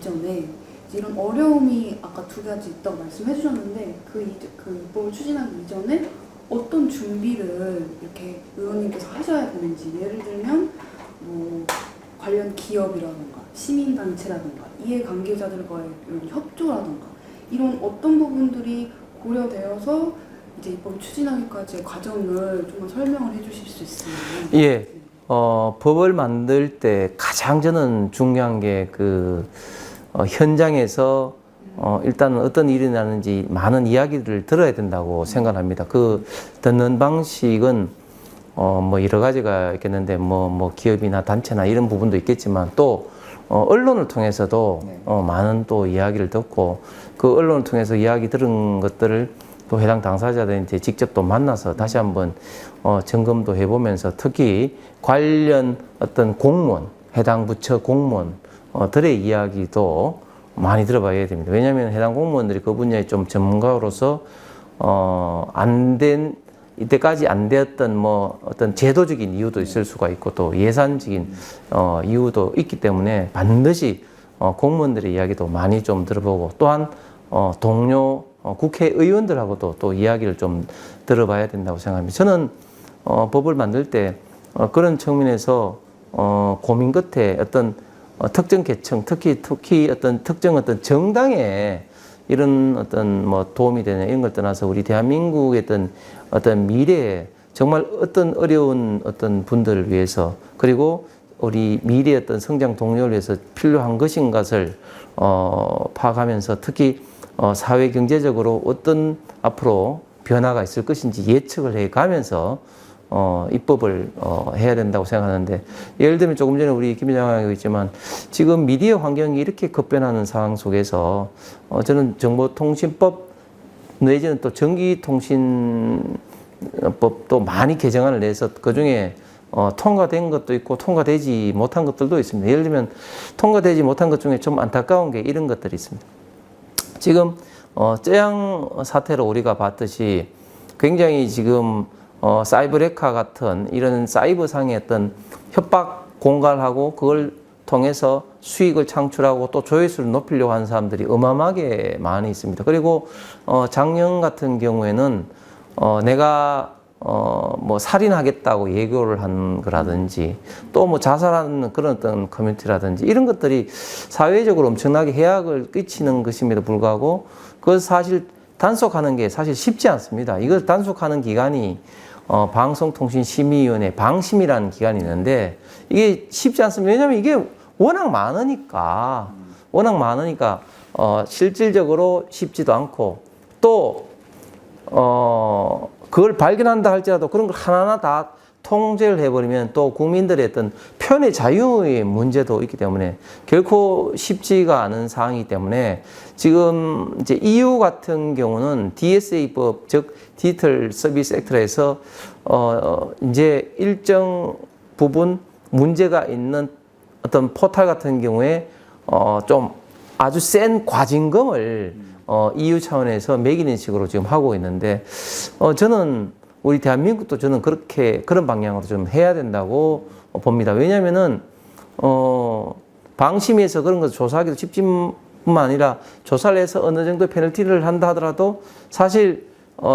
이전에 이제 이런 어려움이 아까 두 가지 있다고 말씀해 주셨는데 그 입법을 추진하기 이전에 어떤 준비를 이렇게 의원님께서 하셔야 되는지, 예를 들면 뭐 관련 기업이라든가 시민단체라든가 이해관계자들과의 이런 협조라든가 이런 어떤 부분들이 고려되어서 이제 입법 추진하기까지의 과정을 좀만 설명을 해주실 수 있으면. 예, 법을 만들 때 가장 저는 중요한 게 현장에서 일단 어떤 일이 나는지 많은 이야기를 들어야 된다고 생각합니다. 그 듣는 방식은 뭐 여러 가지가 있겠는데 뭐 기업이나 단체나 이런 부분도 있겠지만 또 언론을 통해서도 많은 또 이야기를 듣고 그 언론을 통해서 이야기 들은 것들을 또 해당 당사자들한테 직접 또 만나서 다시 한번 점검도 해보면서 특히 관련 어떤 공무원, 해당 부처 공무원들의 이야기도 많이 들어봐야 됩니다. 왜냐하면 해당 공무원들이 그 분야의 좀 전문가로서 이때까지 안 되었던 뭐 어떤 제도적인 이유도 있을 수가 있고 또 예산적인 이유도 있기 때문에 반드시 공무원들의 이야기도 많이 좀 들어보고 또한 동료 국회의원들하고도 또 이야기를 좀 들어봐야 된다고 생각합니다. 저는 법을 만들 때 그런 측면에서 고민 끝에 어떤 특정 계층, 특히 어떤 특정 정당에 이런 어떤 뭐 도움이 되는 이런 걸 떠나서 우리 대한민국의 어떤 미래에 정말 어떤 어려운 어떤 분들을 위해서 그리고 우리 미래의 어떤 성장 동력을 위해서 필요한 것인 것을 파악하면서 특히 사회 경제적으로 어떤 앞으로 변화가 있을 것인지 예측을 해 가면서 입법을 해야 된다고 생각하는데, 예를 들면 조금 전에 우리 김 회장하고 있지만 지금 미디어 환경이 이렇게 급변하는 상황 속에서 저는 정보통신법 내지는 또 전기통신법도 많이 개정안을 내서 그중에 통과된 것도 있고 통과되지 못한 것들도 있습니다. 예를 들면 통과되지 못한 것 중에 좀 안타까운 게 이런 것들이 있습니다. 지금 쩌양 사태로 우리가 봤듯이 굉장히 지금 사이버 레카 같은 이런 사이버상의 어떤 협박 공갈하고 그걸 통해서 수익을 창출하고 또 조회수를 높이려고 하는 사람들이 어마어마하게 많이 있습니다. 그리고 작년 같은 경우에는 내가 뭐 살인하겠다고 예고를 한 거라든지 또 뭐 자살하는 그런 어떤 커뮤니티라든지 이런 것들이 사회적으로 엄청나게 해악을 끼치는 것임에도 불구하고 그걸 사실 단속하는 게 사실 쉽지 않습니다. 이걸 단속하는 기관이 방송통신심의위원회 방심이라는 기관이 있는데 이게 쉽지 않습니다. 왜냐하면 이게 워낙 많으니까 실질적으로 쉽지도 않고 또 그걸 발견한다 할지라도 그런 걸 하나하나 다 통제를 해버리면 또 국민들의 어떤 표현의 자유의 문제도 있기 때문에 결코 쉽지가 않은 상황이기 때문에 지금 이제 EU 같은 경우는 DSA법, 즉 디지털 서비스 액트에서 이제 일정 부분 문제가 있는 어떤 포털 같은 경우에 좀 아주 센 과징금을 EU 차원에서 매기는 식으로 지금 하고 있는데 저는 우리 대한민국도 저는 그런 방향으로 좀 해야 된다고 봅니다. 왜냐하면은 방심위에서 그런 것을 조사하기도 쉽지만 아니라 조사를 해서 어느 정도 페널티를 한다 하더라도 사실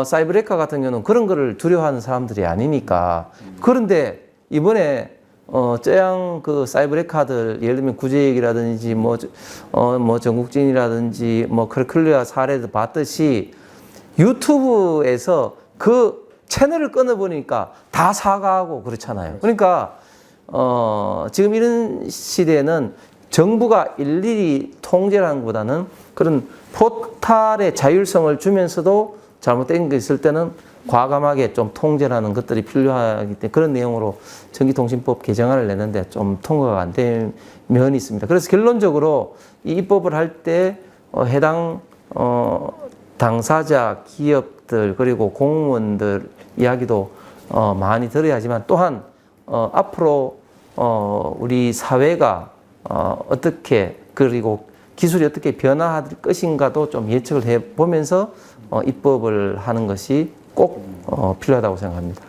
사이버 레카 같은 경우는 그런 거를 두려워하는 사람들이 아니니까. 그런데 이번에 쩌양 그 사이버 레카들 예를 들면 구제익이라든지 뭐 전국진이라든지 뭐 클리어 사례도 봤듯이 유튜브에서 그 채널을 끊어보니까 다 사과하고 그렇잖아요. 그러니까 지금 이런 시대에는 정부가 일일이 통제하는 것보다는 그런 포털의 자율성을 주면서도 잘못된 게 있을 때는 과감하게 좀 통제하는 것들이 필요하기 때문에 그런 내용으로 전기통신법 개정안을 내는데 좀 통과가 안 된 면이 있습니다. 그래서 결론적으로 이 입법을 할 때 해당 당사자, 기업들 그리고 공무원들 이야기도 많이 들어야 하지만 또한 앞으로 우리 사회가 어떻게 그리고 기술이 어떻게 변화할 것인가도 좀 예측을 해보면서 입법을 하는 것이 꼭 필요하다고 생각합니다.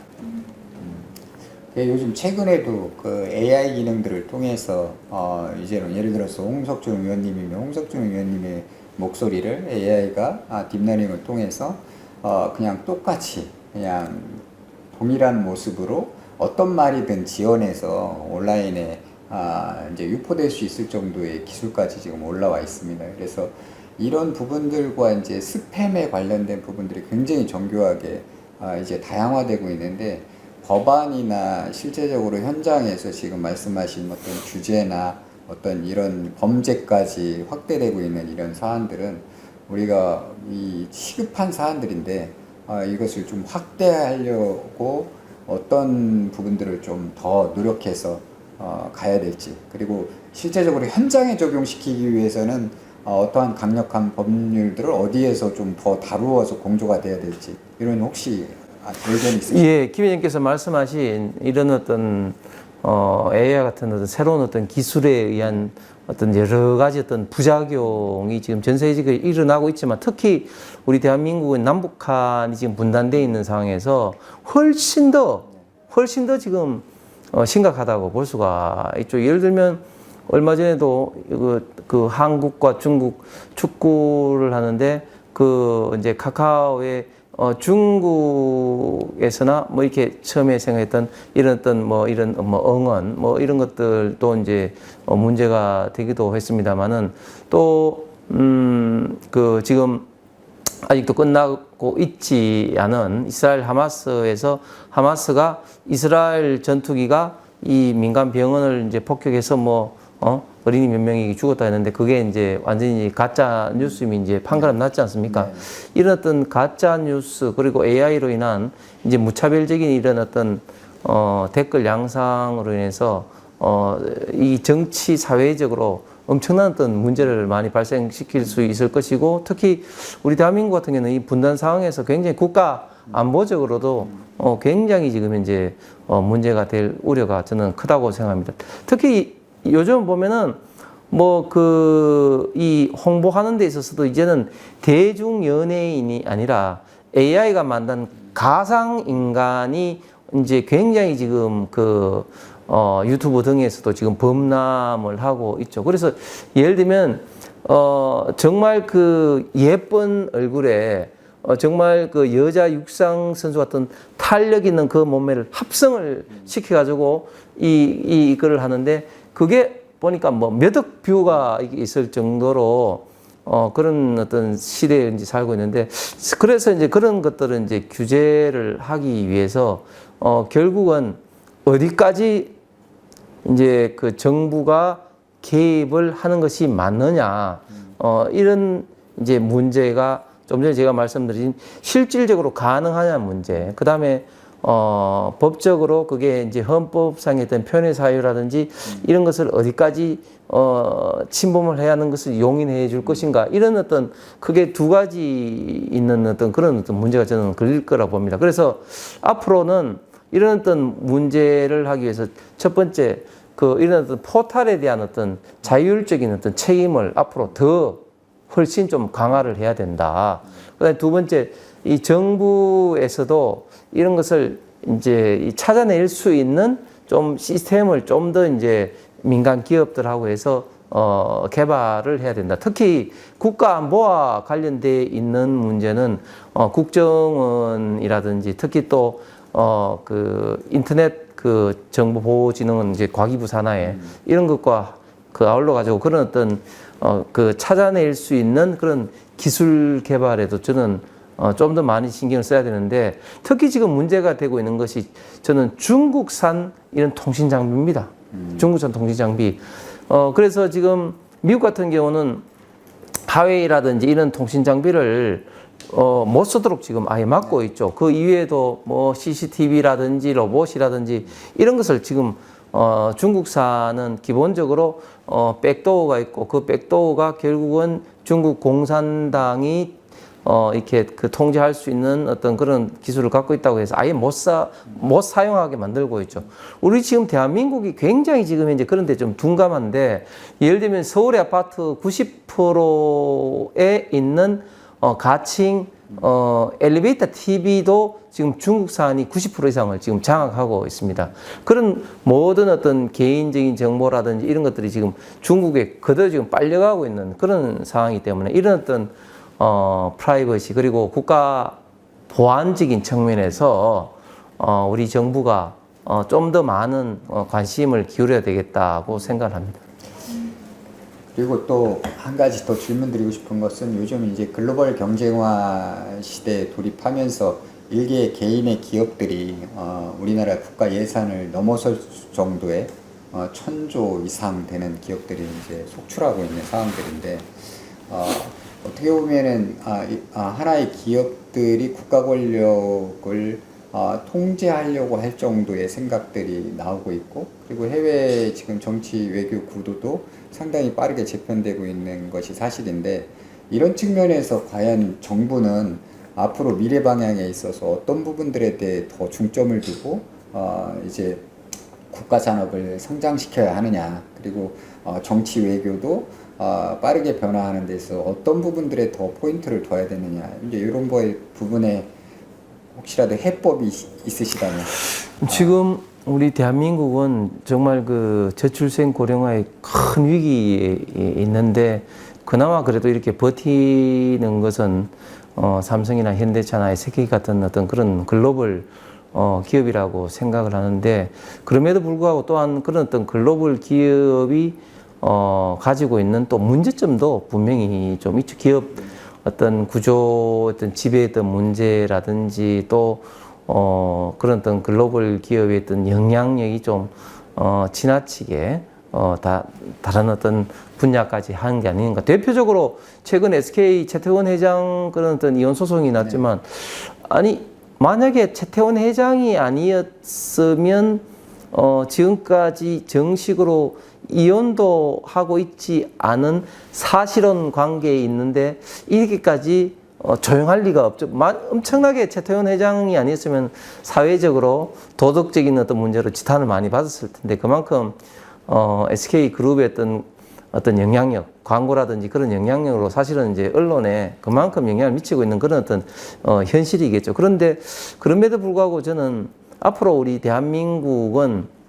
요즘 최근에도 그 AI 기능들을 통해서 이제는 예를 들어서 홍석준 의원님이면 홍석준 의원님의 목소리를 AI가 딥러닝을 통해서 그냥 똑같이 그냥 동일한 모습으로 어떤 말이든 지원해서 온라인에 이제 유포될 수 있을 정도의 기술까지 지금 올라와 있습니다. 그래서 이런 부분들과 이제 스팸에 관련된 부분들이 굉장히 정교하게 이제 다양화되고 있는데 법안이나 실제적으로 현장에서 지금 말씀하신 어떤 규제나 어떤 이런 범죄까지 확대되고 있는 이런 사안들은 우리가 이 시급한 사안들인데 이것을 좀 확대하려고 어떤 부분들을 좀 더 노력해서 가야 될지, 그리고 실제적으로 현장에 적용시키기 위해서는 어떠한 강력한 법률들을 어디에서 좀 더 다루어서 공조가 돼야 될지, 이런 혹시 의견이 있으십니까? 예, 김 의원께서 말씀하신 이런 어떤 AI 같은 어떤 새로운 어떤 기술에 의한 어떤 여러 가지 어떤 부작용이 지금 전 세계적으로 일어나고 있지만, 특히 우리 대한민국은 남북한이 지금 분단되어 있는 상황에서 훨씬 더 지금 심각하다고 볼 수가 있죠. 예를 들면 얼마 전에도 그 한국과 중국 축구를 하는데 그 이제 카카오의 중국에서나 뭐 이렇게 처음에 생각했던 이런 어떤 뭐 이런 뭐 응원 뭐 이런 것들도 이제 문제가 되기도 했습니다만은 또 그 지금 아직도 끝나고 있지 않은 이스라엘 하마스에서 하마스가 이스라엘 전투기가 이 민간 병원을 이제 폭격해서 뭐 어린이 몇 명이 죽었다 했는데 그게 이제 완전히 가짜 뉴스임이 이제 판가름 났지 않습니까? 네. 이런 어떤 가짜 뉴스 그리고 AI로 인한 이제 무차별적인 이런 어떤 댓글 양상으로 인해서 이 정치 사회적으로 엄청난 어떤 문제를 많이 발생시킬 수 있을 것이고, 특히 우리 대한민국 같은 경우는 이 분단 상황에서 굉장히 국가 안보적으로도 굉장히 지금 이제 문제가 될 우려가 저는 크다고 생각합니다. 특히 요즘 보면은 뭐 이 홍보하는 데 있어서도 이제는 대중 연예인이 아니라 AI가 만든 가상 인간이 이제 굉장히 지금 유튜브 등에서도 지금 범람을 하고 있죠. 그래서 예를 들면 정말 그 예쁜 얼굴에 정말 그 여자 육상 선수 같은 탄력 있는 그 몸매를 합성을 시켜가지고 이거를 하는데, 그게 보니까 뭐 몇 억 뷰가 있을 정도로 그런 어떤 시대에 이제 살고 있는데, 그래서 이제 그런 것들은 이제 규제를 하기 위해서 결국은 어디까지 이제 그 정부가 개입을 하는 것이 맞느냐, 이런 이제 문제가 좀 전에 제가 말씀드린 실질적으로 가능하냐 문제, 그 다음에 법적으로 그게 이제 헌법상의 어떤 표현의 자유라든지 이런 것을 어디까지 침범을 해야 하는 것을 용인해 줄 것인가, 이런 어떤 그게 두 가지 있는 어떤 그런 어떤 문제가 저는 걸릴 거라고 봅니다. 그래서 앞으로는 이런 어떤 문제를 하기 위해서 첫 번째 이런 어떤 포탈에 대한 어떤 자율적인 어떤 책임을 앞으로 더 훨씬 좀 강화를 해야 된다. 그다음에 두 번째, 이 정부에서도 이런 것을 이제 찾아낼 수 있는 좀 시스템을 좀 더 이제 민간 기업들하고 해서 개발을 해야 된다. 특히 국가 안보와 관련돼 있는 문제는 국정원이라든지 특히 또 인터넷 정보보호진흥은 이제 과기부 산하에 이런 것과 아울러 가지고 그런 어떤 찾아낼 수 있는 그런 기술 개발에도 저는 좀 더 많이 신경을 써야 되는데, 특히 지금 문제가 되고 있는 것이 저는 중국산 이런 통신 장비입니다. 중국산 통신 장비. 그래서 지금 미국 같은 경우는 하웨이라든지 이런 통신 장비를 못 쓰도록 지금 아예 막고 있죠. 그 이외에도 뭐 CCTV라든지 로봇이라든지 이런 것을 지금 중국산은 기본적으로 백도어가 있고, 그 백도어가 결국은 중국 공산당이 이렇게 통제할 수 있는 어떤 그런 기술을 갖고 있다고 해서 아예 못 사용하게 만들고 있죠. 우리 지금 대한민국이 굉장히 지금 현재 그런 데 좀 둔감한데, 예를 들면 서울의 아파트 90%에 있는 가칭 엘리베이터 TV도 지금 중국산이 90% 이상을 지금 장악하고 있습니다. 그런 모든 어떤 개인적인 정보라든지 이런 것들이 지금 중국에 그대로 지금 빨려가고 있는 그런 상황이기 때문에 이런 어떤 프라이버시 그리고 국가 보안적인 측면에서 우리 정부가 좀 더 많은 관심을 기울여야 되겠다고 생각을 합니다. 그리고 또 한 가지 더 질문 드리고 싶은 것은 요즘 이제 글로벌 경쟁화 시대에 돌입하면서 일개 개인의 기업들이 우리나라 국가 예산을 넘어설 정도의 1,000조 이상 되는 기업들이 이제 속출하고 있는 상황들인데 어떻게 보면은 하나의 기업들이 국가 권력을 통제하려고 할 정도의 생각들이 나오고 있고 그리고 해외 지금 정치 외교 구도도 상당히 빠르게 재편되고 있는 것이 사실인데 이런 측면에서 과연 정부는 앞으로 미래 방향에 있어서 어떤 부분들에 대해 더 중점을 두고 이제 국가 산업을 성장시켜야 하느냐 그리고 정치 외교도 빠르게 변화하는 데서 어떤 부분들에 더 포인트를 둬야 되느냐 이제 이런 부분에 혹시라도 해법이 있으시다면 지금 우리 대한민국은 정말 그 저출생 고령화의 큰 위기에 있는데 그나마 그래도 이렇게 버티는 것은 삼성이나 현대차나 SK 같은 어떤 그런 글로벌 기업이라고 생각을 하는데 그럼에도 불구하고 또한 그런 어떤 글로벌 기업이 가지고 있는 또 문제점도 분명히 좀 있죠. 기업 어떤 구조, 어떤 지배했던 문제라든지 또 그런 어떤 글로벌 기업의 어떤 영향력이 좀 지나치게 다른 어떤 분야까지 하는 게 아닌가. 대표적으로 최근 SK 최태원 회장 그런 어떤 이혼 소송이 났지만 아니 만약에 최태원 회장이 아니었으면 지금까지 정식으로 이혼도 하고 있지 않은 사실혼 관계에 있는데 이렇게까지 조용할 리가 없죠. 엄청나게 최태원 회장이 아니었으면 사회적으로 도덕적인 어떤 문제로 지탄을 많이 받았을 텐데 그만큼 SK 그룹의 어떤 영향력, 광고라든지 그런 영향력으로 사실은 이제 언론에 그만큼 영향을 미치고 있는 그런 어떤 현실이겠죠. 그런데 그럼에도 불구하고 저는 앞으로 우리 대한민국은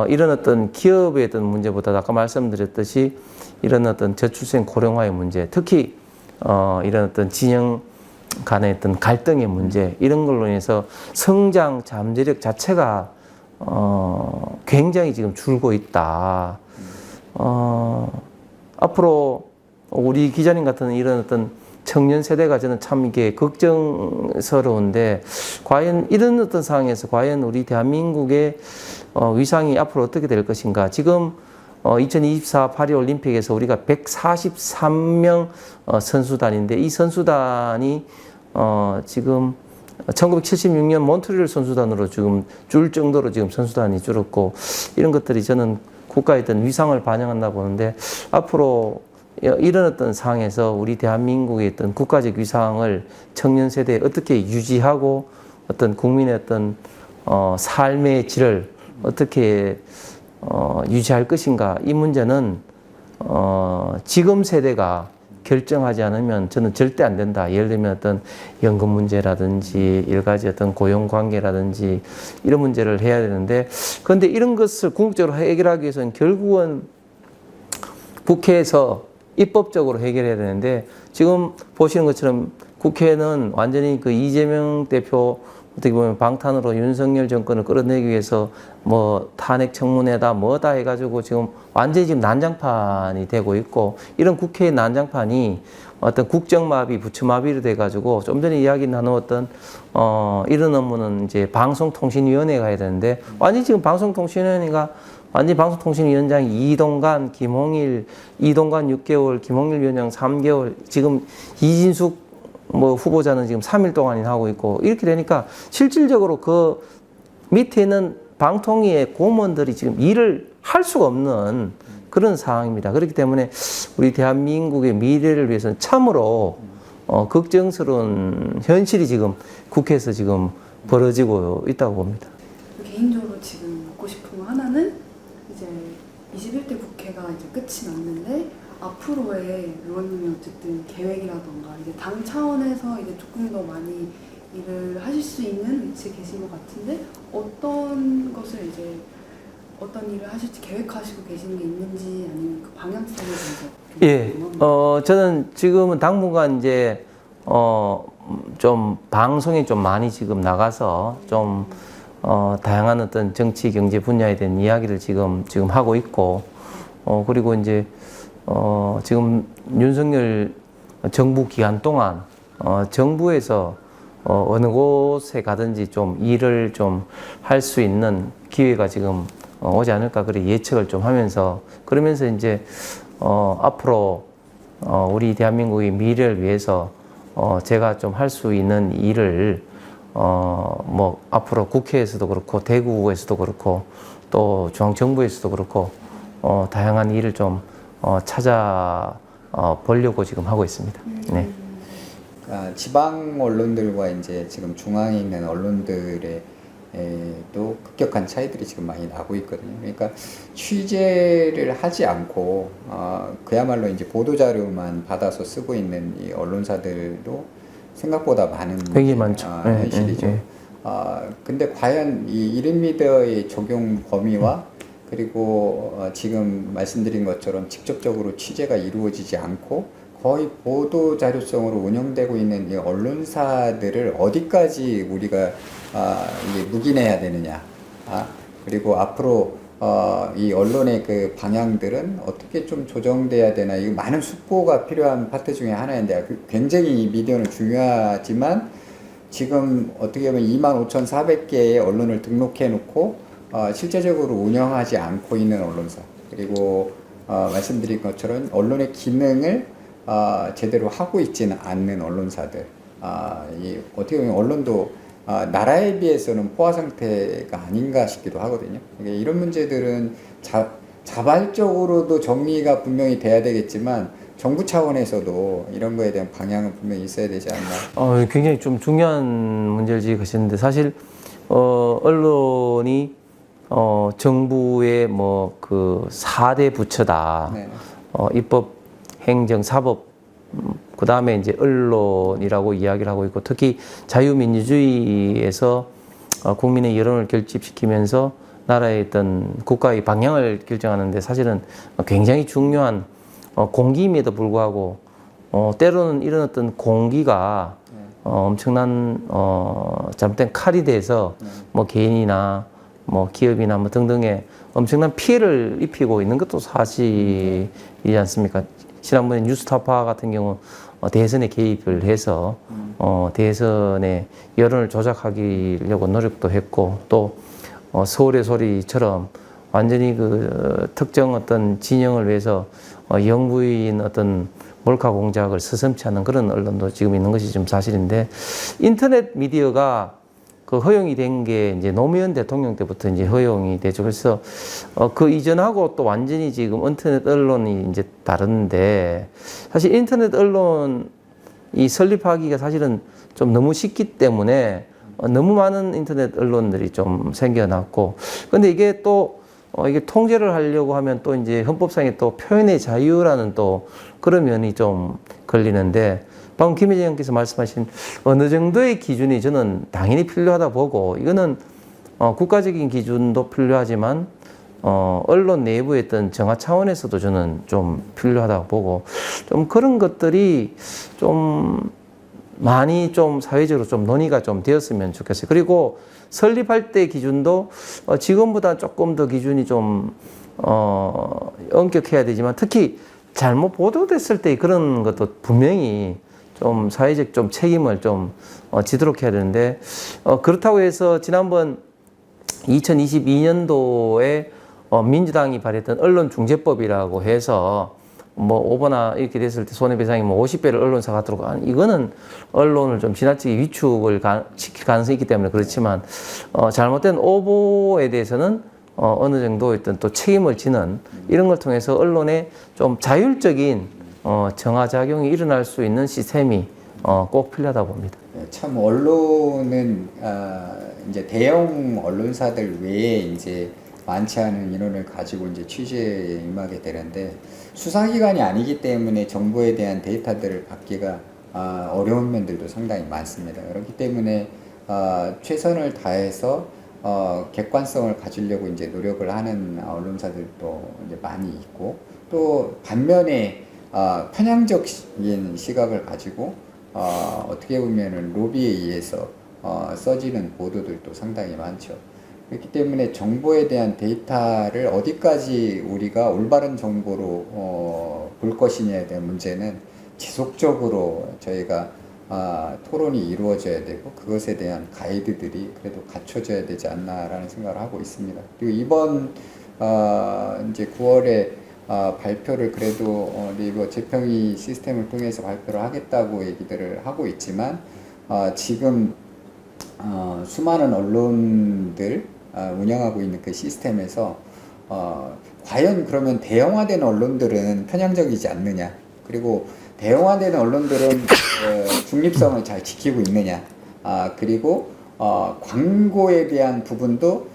이런 어떤 기업의 어떤 문제보다 아까 말씀드렸듯이 이런 어떤 저출생 고령화의 문제, 특히 이런 어떤 진영 간의 어떤 갈등의 문제 이런 걸로 인해서 성장 잠재력 자체가 굉장히 지금 줄고 있다. 앞으로 우리 기자님 같은 이런 어떤 청년 세대가 저는 참 이게 걱정스러운데 과연 이런 어떤 상황에서 과연 우리 대한민국의 위상이 앞으로 어떻게 될 것인가. 지금 2024 파리 올림픽에서 우리가 143명 선수단인데 이 선수단이 지금 1976년 몬트리올 선수단으로 지금 줄 정도로 지금 선수단이 줄었고 이런 것들이 저는 국가의 어떤 위상을 반영한다 보는데 앞으로 이런 어떤 상황에서 우리 대한민국의 어떤 국가적 위상을 청년 세대에 어떻게 유지하고 어떤 국민의 어떤 삶의 질을 어떻게 유지할 것인가 이 문제는 지금 세대가 결정하지 않으면 저는 절대 안 된다. 예를 들면 어떤 연금 문제라든지 여러 가지 어떤 고용 관계라든지 이런 문제를 해야 되는데 그런데 이런 것을 궁극적으로 해결하기 위해서는 결국은 국회에서 입법적으로 해결해야 되는데 지금 보시는 것처럼 국회는 완전히 그 이재명 대표 어떻게 보면 방탄으로 윤석열 정권을 끌어내기 위해서 뭐 탄핵 청문회다 뭐다 해가지고 지금 완전히 지금 난장판이 되고 있고 이런 국회의 난장판이 어떤 국정마비, 부처마비로 돼가지고 좀 전에 이야기 나누었던 이런 업무는 이제 방송통신위원회가 해야 되는데 완전히 지금 방송통신위원회가 완전히 방송통신위원장이 이동관, 김홍일, 이동관 6개월, 김홍일 위원장 3개월, 지금 이진숙 후보자는 지금 3일 동안이나 하고 있고 이렇게 되니까 실질적으로 그 밑에 있는 방통위의 공무원들이 지금 일을 할 수가 없는 그런 상황입니다. 그렇기 때문에 우리 대한민국의 미래를 위해서는 참으로 걱정스러운 현실이 지금 국회에서 지금 벌어지고 있다고 봅니다. 개인적으로 지금 묻고 싶은 거 하나는 이제 21대 국회가 이제 끝이 났는데 앞으로의 의원님의 어쨌든 계획이라던가 이제 당 차원에서 이제 조금 더 많이 일을 하실 수 있는 위치에 계신 것 같은데 어떤 것을 이제 어떤 일을 하실지 계획하시고 계시는 게 있는지 아니면 그 방향성에 대해서 예, 저는 지금은 당분간 이제 좀 방송에 좀 많이 지금 나가서 좀 다양한 어떤 정치 경제 분야에 대한 이야기를 지금 하고 있고 그리고 이제 지금 윤석열 정부 기간 동안 정부에서 어느 곳에 가든지 좀 일을 좀 할 수 있는 기회가 지금 오지 않을까 그래 예측을 좀 하면서 그러면서 이제 앞으로 우리 대한민국의 미래를 위해서 제가 좀 할 수 있는 일을 뭐 앞으로 국회에서도 그렇고 대구에서도 그렇고 또 중앙정부에서도 그렇고 다양한 일을 좀 찾아 보려고 지금 하고 있습니다. 네. 지방 언론들과 이제 지금 중앙에 있는 언론들의 또 급격한 차이들이 지금 많이 나고 있거든요. 그러니까 취재를 하지 않고 그야말로 이제 보도 자료만 받아서 쓰고 있는 이 언론사들도 생각보다 많은 굉장히 많죠. 현실이죠. 근데 과연 이 1인 미디어의 적용 범위와 그리고 지금 말씀드린 것처럼 직접적으로 취재가 이루어지지 않고 거의 보도 자료성으로 운영되고 있는 이 언론사들을 어디까지 우리가 이게 묵인해야 되느냐, 그리고 앞으로 이 언론의 그 방향들은 어떻게 좀 조정돼야 되나, 이거 많은 숙고가 필요한 파트 중에 하나인데 굉장히 이 미디어는 중요하지만 지금 어떻게 보면 25,400개의 언론을 등록해 놓고 실제적으로 운영하지 않고 있는 언론사, 그리고 말씀드린 것처럼 언론의 기능을 제대로 하고 있지는 않는 언론사들, 이 어떻게 보면 언론도 나라에 비해서는 포화 상태가 아닌가 싶기도 하거든요. 이런 문제들은 자발적으로도 정리가 분명히 돼야 되겠지만 정부 차원에서도 이런 거에 대한 방향은 분명히 있어야 되지 않나. 굉장히 좀 중요한 문제를 지적하시는데 사실 언론이 정부의 뭐 그 4대 부처다. 네. 입법, 행정, 사법, 그 다음에 이제 언론이라고 이야기를 하고 있고 특히 자유민주주의에서 국민의 여론을 결집시키면서 나라의 어떤 국가의 방향을 결정하는데 사실은 굉장히 중요한 공기임에도 불구하고 때로는 이런 어떤 공기가 엄청난 잘못된 칼이 돼서 뭐 개인이나 뭐 기업이나 뭐 등등의 엄청난 피해를 입히고 있는 것도 사실이지 않습니까? 지난번에 뉴스타파 같은 경우 대선에 개입을 해서 대선의 여론을 조작하려고 노력도 했고 또 서울의 소리처럼 완전히 그 특정 어떤 진영을 위해서 영부인 어떤 몰카 공작을 서슴지 않는 그런 언론도 지금 있는 것이 좀 사실인데 인터넷 미디어가 그 허용이 된 게 이제 노무현 대통령 때부터 이제 허용이 되죠. 그래서 그 이전하고 또 완전히 지금 인터넷 언론이 이제 다른데 사실 인터넷 언론이 설립하기가 사실은 좀 너무 쉽기 때문에 너무 많은 인터넷 언론들이 좀 생겨났고 근데 이게 또 이게 통제를 하려고 하면 또 이제 헌법상에 또 표현의 자유라는 또 그런 면이 좀 걸리는데 방금 김 회장님께서 말씀하신 어느 정도의 기준이 저는 당연히 필요하다 보고 이거는 국가적인 기준도 필요하지만 언론 내부의 어떤 정화 차원에서도 저는 좀 필요하다고 보고 좀 그런 것들이 좀 많이 좀 사회적으로 좀 논의가 좀 되었으면 좋겠어요. 그리고 설립할 때 기준도 지금보다 조금 더 기준이 좀 엄격해야 되지만 특히 잘못 보도됐을 때 그런 것도 분명히 좀 사회적 좀 책임을 좀 지도록 해야 되는데 그렇다고 해서 지난번 2022년도에 민주당이 발의했던 언론중재법이라고 해서 뭐 오보나 이렇게 됐을 때 손해배상이 뭐 50배를 언론사가 들어가 이거는 언론을 좀 지나치게 위축을 시킬 가능성이 있기 때문에 그렇지만 잘못된 오보에 대해서는 어느 정도 어떤 또 책임을 지는 이런 걸 통해서 언론의 좀 자율적인 정화작용이 일어날 수 있는 시스템이 꼭 필요하다고 봅니다. 참 언론은 이제 대형 언론사들 외에 이제 많지 않은 인원을 가지고 이제 취재에 임하게 되는데 수사기관이 아니기 때문에 정보에 대한 데이터들을 받기가 어려운 면들도 상당히 많습니다. 그렇기 때문에 최선을 다해서 객관성을 가지려고 이제 노력을 하는 언론사들도 이제 많이 있고 또 반면에 편향적인 시각을 가지고 어떻게 보면은 로비에 의해서 써지는 보도들도 상당히 많죠. 그렇기 때문에 정보에 대한 데이터를 어디까지 우리가 올바른 정보로 볼 것이냐에 대한 문제는 지속적으로 저희가 토론이 이루어져야 되고 그것에 대한 가이드들이 그래도 갖춰져야 되지 않나라는 생각을 하고 있습니다. 그리고 이번 이제 9월에 발표를 그래도 네이버 재평이 시스템을 통해서 발표를 하겠다고 얘기들을 하고 있지만 지금 수많은 언론들 운영하고 있는 그 시스템에서 과연 그러면 대형화된 언론들은 편향적이지 않느냐, 그리고 대형화된 언론들은 중립성을 잘 지키고 있느냐, 그리고 광고에 대한 부분도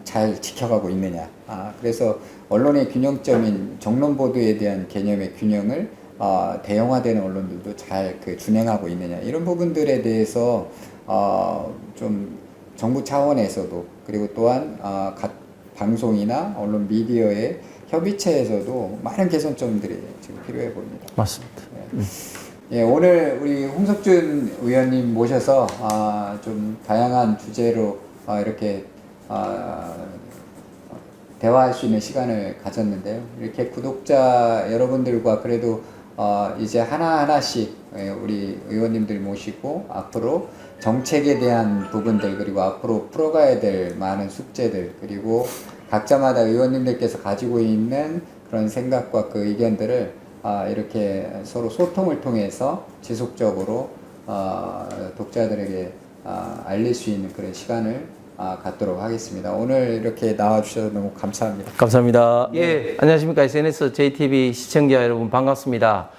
잘 지켜가고 있느냐, 그래서 언론의 균형점인 정론 보도에 대한 개념의 균형을 대형화되는 언론들도 잘 준행하고 있느냐, 이런 부분들에 대해서 좀 정부 차원에서도 그리고 또한 각 방송이나 언론 미디어의 협의체에서도 많은 개선점들이 지금 필요해 보입니다. 맞습니다. 예, 오늘 우리 홍석준 의원님 모셔서 좀 다양한 주제로 이렇게 대화할 수 있는 시간을 가졌는데요. 이렇게 구독자 여러분들과 그래도 이제 하나하나씩 우리 의원님들 모시고 앞으로 정책에 대한 부분들, 그리고 앞으로 풀어가야 될 많은 숙제들, 그리고 각자마다 의원님들께서 가지고 있는 그런 생각과 그 의견들을 이렇게 서로 소통을 통해서 지속적으로 독자들에게 알릴 수 있는 그런 시간을 갖도록 하겠습니다. 오늘 이렇게 나와주셔서 너무 감사합니다. 감사합니다. 예, 안녕하십니까. SNS JTV 시청자 여러분 반갑습니다.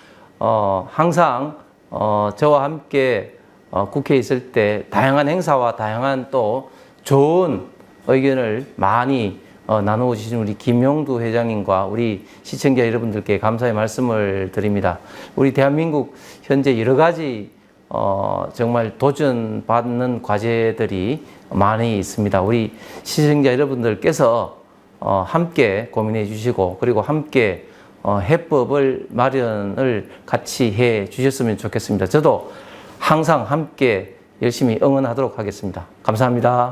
항상 저와 함께 국회에 있을 때 다양한 행사와 다양한 또 좋은 의견을 많이 나누어 주신 우리 김용두 회장님과 우리 시청자 여러분들께 감사의 말씀을 드립니다. 우리 대한민국 현재 여러 가지 정말 도전받는 과제들이 많이 있습니다. 우리 시청자 여러분들께서 함께 고민해 주시고 그리고 함께 해법을 마련을 같이 해 주셨으면 좋겠습니다. 저도 항상 함께 열심히 응원하도록 하겠습니다. 감사합니다.